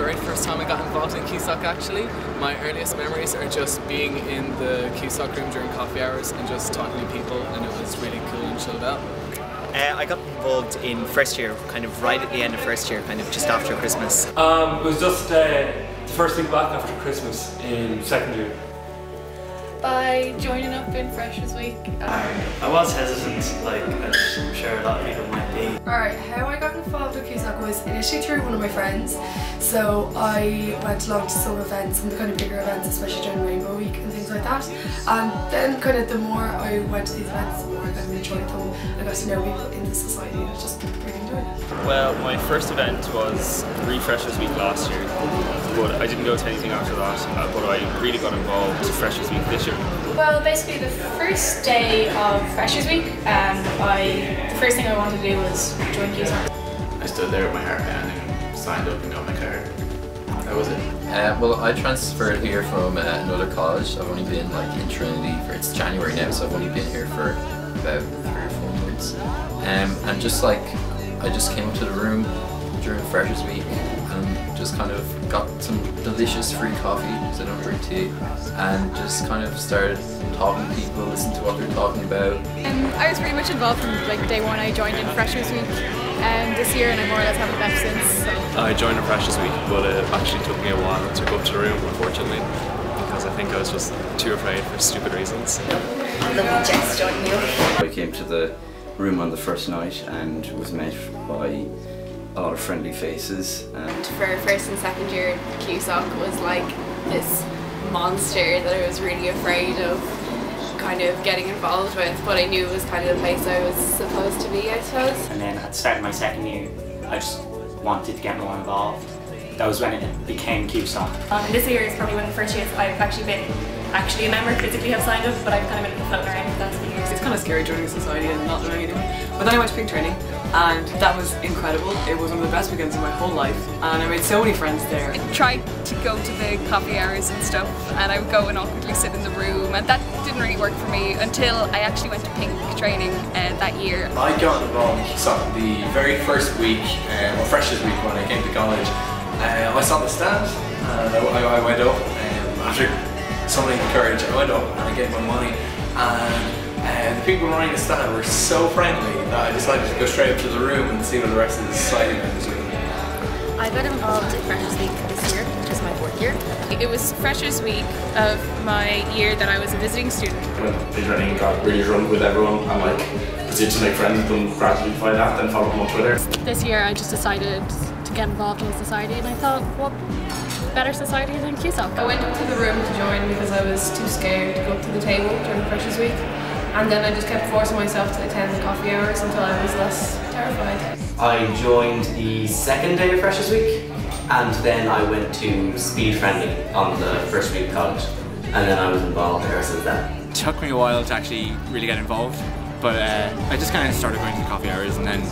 very first time I got involved in QSOC actually. My earliest memories are just being in the QSOC room during coffee hours and just talking to people, and it was really cool and chilled out. I got involved in first year, kind of right at the end of first year, kind of just after Christmas. It was just the first week back after Christmas in second year. By joining up in Freshers Week. I was hesitant, like as I'm sure a lot of people might be. Alright, how I got involved with QSOC was initially through one of my friends. So I went along to some events, some of the kind of bigger events, especially during Rainbow Week and things like that. And then kind of the more I went to these events, the more I kind of enjoyed them. I got to know people in the society and I just really enjoyed it. Well, my first event was Freshers Week last year, but I didn't go to anything after that, but I really got involved in Freshers Week this year. Well, basically the first day of Freshers Week, the first thing I wanted to do was join QSOC. I stood there with my hairband and signed up and got my card. That was it. Well, I transferred here from another college. I've only been in Trinity it's January now, so I've only been here for about 3 or 4 months. And just I just came up to the room during Freshers Week and just kind of got some delicious free coffee because I don't drink tea, and just kind of started talking to people, listening to what they're talking about. I was pretty much involved from day one. I joined in Freshers Week this year, and I more or less haven't left since. So. I joined in Freshers Week, but it actually took me a while to go up to the room, unfortunately, because I think I was just too afraid for stupid reasons. Lovely Jess joining you. I came to the room on the first night and was met by a lot of friendly faces. For first and second year, QSOC was like this monster that I was really afraid of kind of getting involved with, but I knew it was kind of the place I was supposed to be, I suppose. And then at the start of my second year, I just wanted to get more involved. That was when it became QSOC. And this year is probably one of the first years I've actually been a member, physically have signed up, but I've kind of been floating around for the last few years. It's kind of scary joining a society and not knowing anyone. But then I went to pink training, and that was incredible. It was one of the best weekends of my whole life, and I made so many friends there. I tried to go to the coffee hours and stuff, and I would go and awkwardly sit in the room, and that didn't really work for me until I actually went to pink training that year. I got involved in QSOC the very first week, or Freshers Week when I came to college. I saw the stand, and I went up, after summoning courage, I went up and I gave my money, and the people running the stand were so friendly that I decided to go straight up to the room and see what the rest of the society members were doing. I got involved in Freshers Week this year, which is my 4th year. It was Freshers Week of my year that I was a visiting student. When the training got really drunk with everyone and proceeded to make friends with them gradually by that, then follow them on Twitter. This year I just decided to get involved in society, and I thought, what better society than QSOC? I went up to the room to join because I was too scared to go up to the table during Freshers Week, and then I just kept forcing myself to attend the coffee hours until I was less terrified. I joined the second day of Freshers Week, and then I went to Speed Friendly on the first week of college, and then I was involved ever since then. It took me a while to actually really get involved, but I just kind of started going to the coffee hours, and then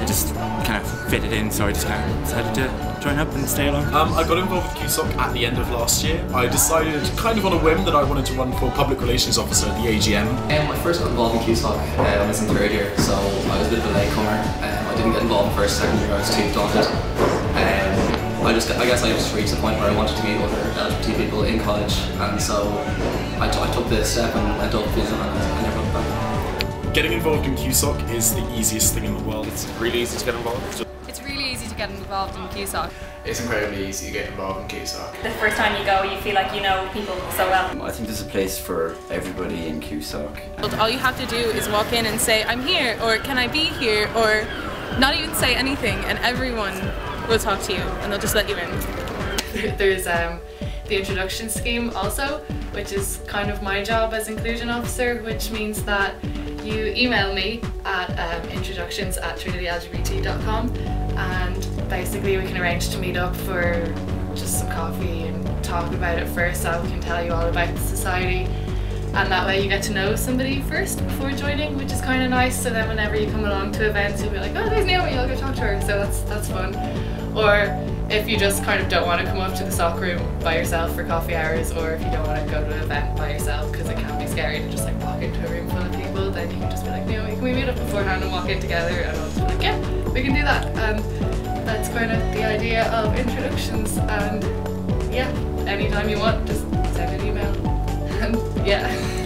it just kind of fitted in, so I just kind of decided to join up and stay along. I got involved with QSOC at the end of last year. I decided, kind of on a whim, that I wanted to run for Public Relations Officer at the AGM. I first got involved in QSOC when I was in 3rd year, so I was a bit of a latecomer. I didn't get involved in first, second year, I was too daunted. I guess I just reached the point where I wanted to meet other LGBT people in college, and so I took the step and went up, and I never looked back. Getting involved in QSOC is the easiest thing in the world. It's really easy to get involved. It's really easy to get involved in QSOC. It's incredibly easy to get involved in QSOC. The first time you go, you feel like you know people so well. I think there's a place for everybody in QSOC. All you have to do is walk in and say, I'm here, or can I be here, or not even say anything, and everyone will talk to you and they'll just let you in. There's the introduction scheme also, which is kind of my job as inclusion officer, which means that you email me at introductions@TCDLGBT.com, and basically we can arrange to meet up for just some coffee and talk about it first, so we can tell you all about the society, and that way you get to know somebody first before joining, which is kind of nice. So then whenever you come along to events, you'll be like, oh, there's Naomi, I'll go talk to her, so that's fun. Or if you just kind of don't want to come up to the SOC room by yourself for coffee hours, or if you don't want to go to an event by yourself because it can be scary to just walk into a room full of people, then you can just be like, Naomi, can we meet up beforehand and walk in together? And I'll be like, yeah, we can do that. And that's kind of the idea of introductions, and yeah, anytime you want, just send an email. And yeah.